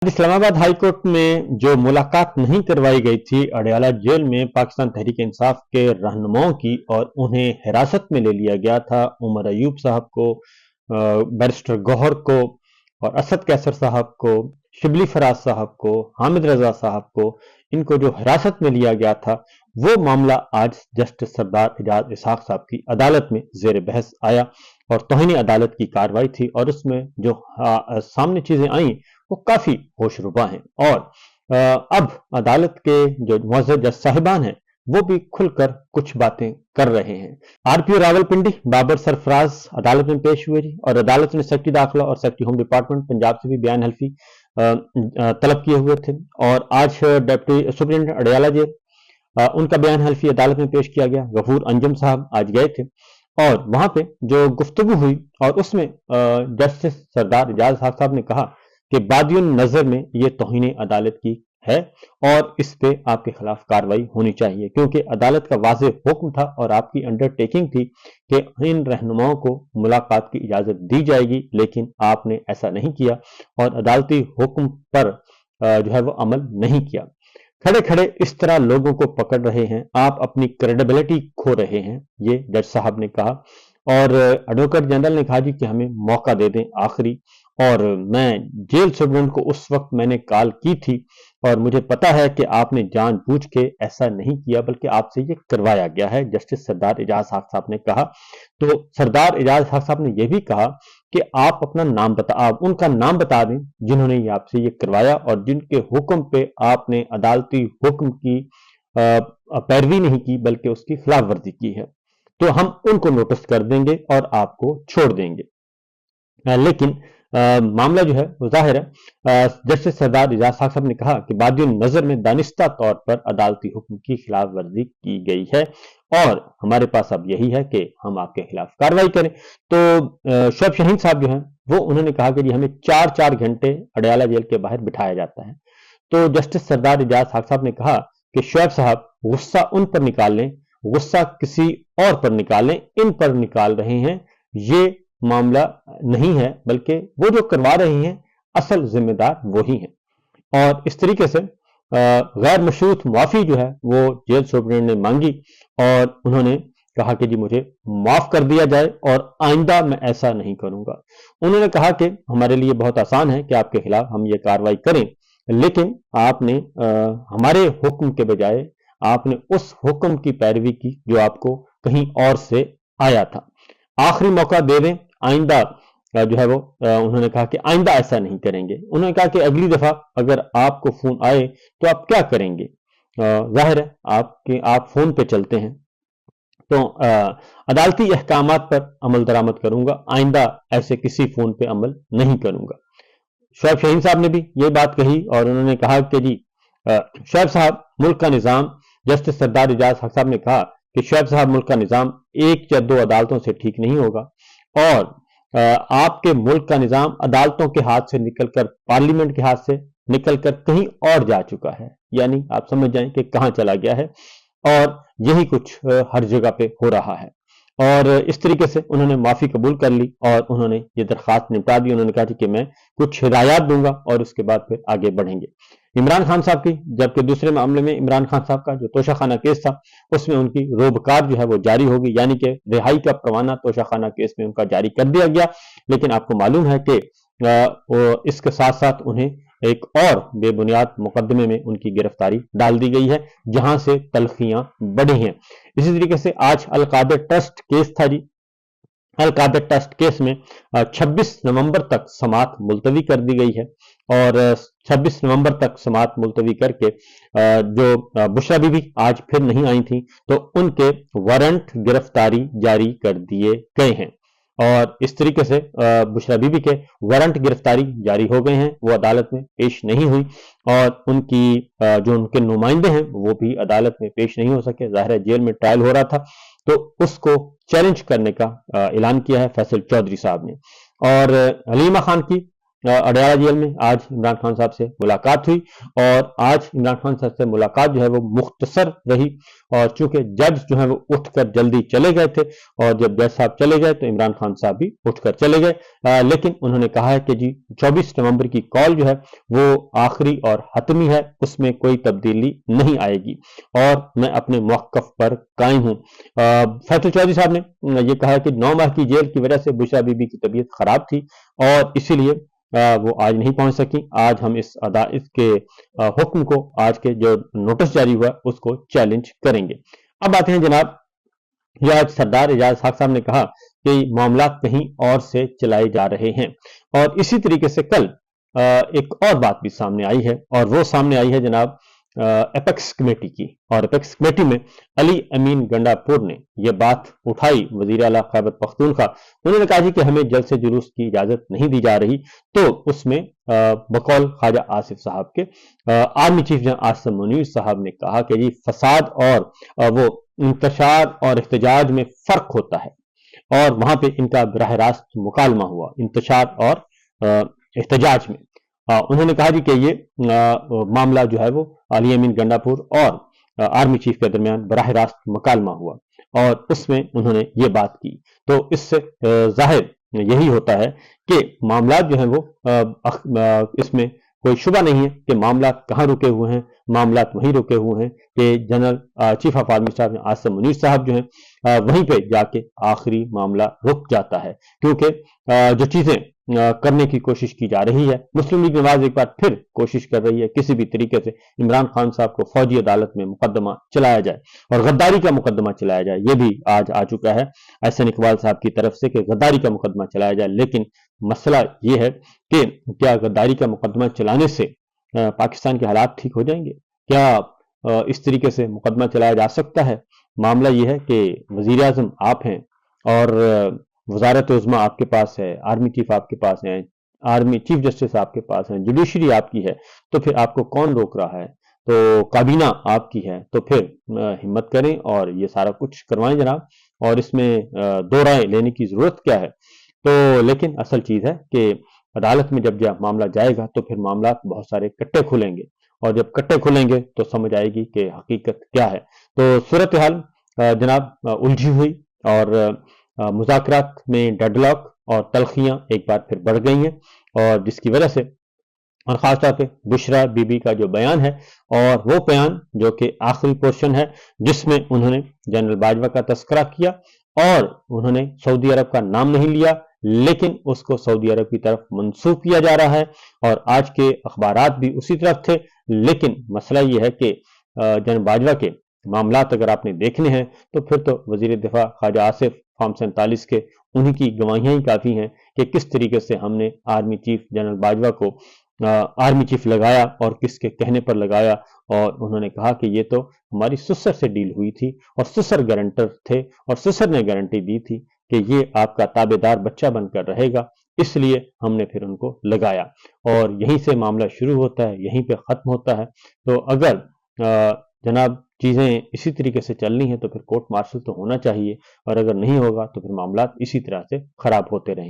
इस्लाम आबाद high court में जो मुलाकात नहीं करवाई गई थी अडयाला जेल में पाकिस्तान तहरीक इंसाफ के रहनुमाओं की और उन्हें हिरासत में ले लिया गया था। उमर अयूब साहब को, बैरिस्टर गौहर को और असद कैसर साहब को, शिबली फराज साहब को, हामिद रजा साहब को, इनको जो हिरासत में लिया गया था वो मामला आज जस्टिस सरदार एजाज इसहाक साहब की अदालत में जेर बहस आया और तौहीन अदालत की कार्रवाई थी और उसमें जो सामने चीजें आई वो काफी होशरुबा हैं और अब अदालत के जो मुअज़्ज़ज़ जज साहिबान हैं वो भी खुलकर कुछ बातें कर रहे हैं। आरपीओ रावलपिंडी बाबर सरफराज अदालत में पेश हुए थे और अदालत ने सेक्रेटरी दाखिला और सेक्रेटरी होम डिपार्टमेंट पंजाब से भी बयान हल्फी तलब किए हुए थे और आज डिप्टी सुप्रिंटेंडेंट अडयाला जेल उनका बयान हल्फी अदालत में पेश किया गया। गफूर अंजुम साहब आज गए थे और वहां पे जो गुफ्तगू हुई और उसमें जस्टिस सरदार एजाज साहब ने कहा कि बादियुन नजर में ये तौहीन अदालत की है और इस पे आपके खिलाफ कार्रवाई होनी चाहिए क्योंकि अदालत का वाज़ेह हुक्म था और आपकी अंडरटेकिंग थी कि इन रहनुमाओं को मुलाकात की इजाजत दी जाएगी, लेकिन आपने ऐसा नहीं किया और अदालती हुक्म पर जो है वो अमल नहीं किया। खड़े खड़े इस तरह लोगों को पकड़ रहे हैं, आप अपनी क्रेडिबिलिटी खो रहे हैं, ये जज साहब ने कहा। और एडवोकेट जनरल ने कहा जी कि हमें मौका दे दें आखिरी, और मैं जेल सुप्रीडेंट को उस वक्त मैंने कॉल की थी और मुझे पता है कि आपने जानबूझ के ऐसा नहीं किया बल्कि आपसे ये करवाया गया है, जस्टिस सरदार एजाज साहब ने कहा। तो सरदार एजाज साहब ने यह भी कहा कि आप अपना नाम आप उनका नाम बता दें जिन्होंने ये आपसे ये करवाया और जिनके हुक्म पे आपने अदालती हुक्म की पैरवी नहीं की बल्कि उसकी खिलाफ वर्जी की है, तो हम उनको नोटिस कर देंगे और आपको छोड़ देंगे। लेकिन मामला जो है वो जाहिर है जस्टिस सरदार एजाज साहब ने कहा कि बादियुन नजर में दानिस्ता तौर पर अदालती हुक्म की खिलाफ वर्जी की गई है और हमारे पास अब यही है कि हम आपके खिलाफ कार्रवाई करें। तो शोएब शाहीन साहब जो हैं वो उन्होंने कहा कि जी हमें 4-4 घंटे अडयाला जेल के बाहर बिठाया जाता है। तो जस्टिस सरदार एजाज साहब ने कहा कि शोएब साहब गुस्सा उन पर निकाल लें, गुस्सा किसी और पर निकाल लें, इन पर निकाल रहे हैं, ये मामला नहीं है बल्कि वो जो करवा रहे हैं असल जिम्मेदार वही हैं। और इस तरीके से गैर मशरूत माफी जो है वो जेल सुप्रीडेंट ने मांगी और उन्होंने कहा कि जी मुझे माफ कर दिया जाए और आइंदा मैं ऐसा नहीं करूंगा। उन्होंने कहा कि हमारे लिए बहुत आसान है कि आपके खिलाफ हम ये कार्रवाई करें, लेकिन आपने हमारे हुक्म के बजाय आपने उस हुक्म की पैरवी की जो आपको कहीं और से आया था। आखिरी मौका दे दें, आइंदा जो है वो उन्होंने कहा कि आइंदा ऐसा नहीं करेंगे। उन्होंने कहा कि अगली दफा अगर आपको फोन आए तो आप क्या करेंगे? जाहिर है आप फोन पे चलते हैं, तो अदालती अहकामात पर अमल दरामद करूंगा, आइंदा ऐसे किसी फोन पे अमल नहीं करूंगा। शोएब शाहीन साहब ने भी ये बात कही और उन्होंने कहा कि जी शोएब साहब मुल्क का निजाम, जस्टिस सरदार एजाज साहब ने कहा कि शोएब साहब मुल्क का निजाम 1 या 2 अदालतों से ठीक नहीं होगा और आपके मुल्क का निजाम अदालतों के हाथ से निकलकर पार्लियामेंट के हाथ से निकलकर कहीं और जा चुका है, यानी आप समझ जाएं कि कहां चला गया है और यही कुछ हर जगह पे हो रहा है। और इस तरीके से उन्होंने माफी कबूल कर ली और उन्होंने ये दरखास्त निपटा दी। उन्होंने कहा कि मैं कुछ हिदायत दूंगा और उसके बाद फिर आगे बढ़ेंगे। इमरान खान साहब की, जबकि दूसरे मामले में इमरान खान साहब का जो तोशाखाना केस था उसमें उनकी रोबकार जो है वो जारी होगी, यानी कि रिहाई का परवाना तोशाखाना केस में उनका जारी कर दिया गया। लेकिन आपको मालूम है कि इसके साथ साथ उन्हें एक और बेबुनियाद मुकदमे में उनकी गिरफ्तारी डाल दी गई है जहां से तलखियां बढ़ी हैं। इसी तरीके से आज अलकादर ट्रस्ट केस था जी। अलकादर ट्रस्ट केस में 26 नवंबर तक समाअत मुलतवी कर दी गई है और 26 नवंबर तक समाअत मुलतवी करके जो बुशरा बीबी आज फिर नहीं आई थी तो उनके वारंट गिरफ्तारी जारी कर दिए गए हैं और इस तरीके से बुशरा बीबी के वारंट गिरफ्तारी जारी हो गए हैं, वो अदालत में पेश नहीं हुई और उनकी जो उनके नुमाइंदे हैं वो भी अदालत में पेश नहीं हो सके। जाहिर है जेल में ट्रायल हो रहा था तो उसको चैलेंज करने का ऐलान किया है फैसल चौधरी साहब ने। और हलीमा खान की अडयाला जेल में आज इमरान खान साहब से मुलाकात हुई और आज इमरान खान साहब से मुलाकात जो है वो मुख्तसर रही और चूंकि जज जो है वो उठकर जल्दी चले गए थे और जब जज साहब चले गए तो इमरान खान साहब भी उठकर चले गए, लेकिन उन्होंने कहा है कि जी 24 नवंबर की कॉल जो है वो आखिरी और हतमी है, उसमें कोई तब्दीली नहीं आएगी और मैं अपने मौक़िफ़ पर कायम हूँ। फैसल चौधरी साहब ने ये कहा कि 9 माह की जेल की वजह से बुशरा बीबी की तबीयत खराब थी और इसीलिए वो आज नहीं पहुंच सकी। आज हम इस अदालत के हुक्म को, आज के जो नोटिस जारी हुआ उसको चैलेंज करेंगे। अब आते हैं जनाब, ये आज सरदार एजाज हक साहब ने कहा कि मामला कहीं और से चलाए जा रहे हैं और इसी तरीके से कल एक और बात भी सामने आई है और वो सामने आई है जनाब एपेक्स कमेटी की, और एपेक्स कमेटी में अली अमीन गंडापुर ने यह बात उठाई वजीर आला खैबर पख्तूनख्वा। उन्होंने कहा जी कि हमें जल्द से जुलूस की इजाजत नहीं दी जा रही, तो उसमें बकौल ख्वाजा आसिफ साहब के army chief general Asim Munir साहब ने कहा कि जी फसाद और वो इंतशार और एहतजाज में फर्क होता है और वहां पे इनका बराह रास्त मुकालमा हुआ इंतशार और एहतजाज में। उन्होंने कहा जी कि ये मामला जो है वो अली अमीन गंडापुर और आर्मी चीफ के दरमियान बराह रास्त मुकालमा हुआ और उसमें उन्होंने ये बात की। तो इससे जाहिर यही होता है कि मामला जो है वो इसमें कोई शुबा नहीं है कि मामला कहाँ रुके हुए हैं, मामला वहीं रुके हुए हैं कि general chief of army staff Asim Munir साहब जो हैं वहीं पे जाके आखिरी मामला रुक जाता है, क्योंकि जो चीजें करने की कोशिश की जा रही है, मुस्लिम लीग नवाज एक बार फिर कोशिश कर रही है किसी भी तरीके से इमरान खान साहब को फौजी अदालत में मुकदमा चलाया जाए और गद्दारी का मुकदमा चलाया जाए। ये भी आज आ चुका है एहसन इकबाल साहब की तरफ से कि गद्दारी का मुकदमा चलाया जाए, लेकिन मसला ये है कि क्या गद्दारी का मुकदमा चलाने से पाकिस्तान के हालात ठीक हो जाएंगे? क्या इस तरीके से मुकदमा चलाया जा सकता है? मामला ये है कि वजीर आजम आप हैं और वजारत उज़्मा आपके पास है, आर्मी चीफ आपके पास है, आर्मी चीफ जस्टिस आपके पास है, जुडिशरी आपकी है, तो फिर आपको कौन रोक रहा है? तो काबीना आपकी है, तो फिर हिम्मत करें और ये सारा कुछ करवाएं जनाब, और इसमें दो राय लेने की जरूरत क्या है? तो लेकिन असल चीज है कि अदालत में जब मामला जाएगा तो फिर मामला बहुत सारे कट्टे खुलेंगे और जब कट्टे खुलेंगे तो समझ आएगी कि हकीकत क्या है। तो सूरत हाल जनाब उलझी हुई और मुज़ाकरात में डेडलॉक और तलखियां एक बार फिर बढ़ गई हैं और जिसकी वजह से और खासतौर पे बुशरा बीबी का जो बयान है और वो बयान जो कि आखिरी पोर्शन है जिसमें उन्होंने जनरल बाजवा का तस्करा किया और उन्होंने सऊदी अरब का नाम नहीं लिया, लेकिन उसको सऊदी अरब की तरफ मंसूब किया जा रहा है और आज के अखबारात भी उसी तरफ थे। लेकिन मसला ये है कि जनरल बाजवा के मामलात अगर आपने देखने हैं तो फिर तो वजीर दिफा ख्वाजा आसिफ फॉर्म 47 के उन्हीं की गवाहियां ही काफी हैं कि किस तरीके से हमने आर्मी चीफ जनरल बाजवा को आर्मी चीफ लगाया और किसके कहने पर लगाया, और उन्होंने कहा कि ये तो हमारी सुसर से डील हुई थी और सुसर गारंटर थे और सुसर ने गारंटी दी थी कि ये आपका ताबेदार बच्चा बनकर रहेगा, इसलिए हमने फिर उनको लगाया और यहीं से मामला शुरू होता है, यहीं पे खत्म होता है। तो अगर जनाब चीजें इसी तरीके से चलनी है तो फिर कोर्ट मार्शल तो होना चाहिए और अगर नहीं होगा तो फिर मामला इसी तरह से खराब होते रहेंगे।